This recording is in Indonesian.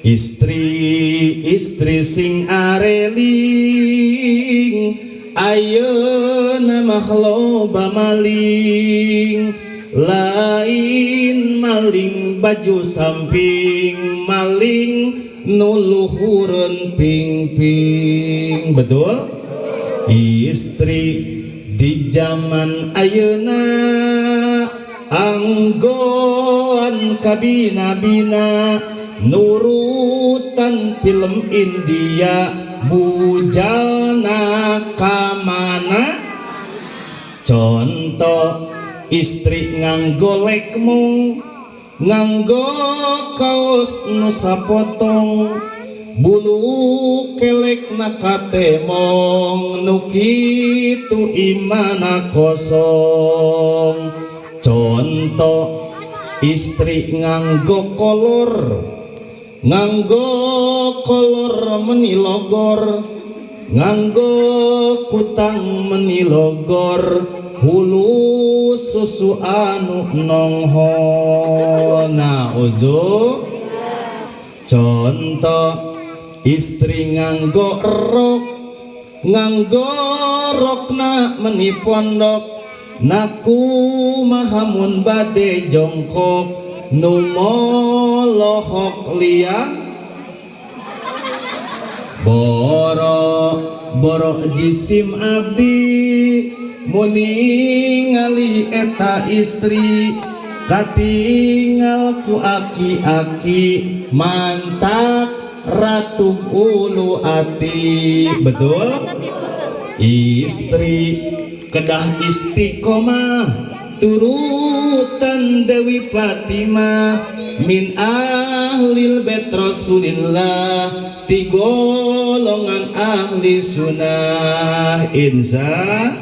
istri sing areling ayeuna mah loba maling lain maling baju samping maling nuluhureun ping-ping betul istri di zaman ayeuna anggoan kabina-bina nurutan film India bujana kamana contoh istri nganggo lekmung nganggo kaos nu sapotong bulu kelek na katemong nu kitu imana kosong contoh istri nganggo kolor menilogor nganggo kutang menilogor hulu susu anu nongho na uzu contoh istri nganggo rokna meni pondok naku mahamun bade jongkok numolohok liang boro jisim abdi muni ngali eta istri katingal ku aki-aki mantap ratu ulu ati betul istri kedah istiqomah turutan Dewi Fatimah min ahlil bait Rasulillah ti golongan ahli sunnah insya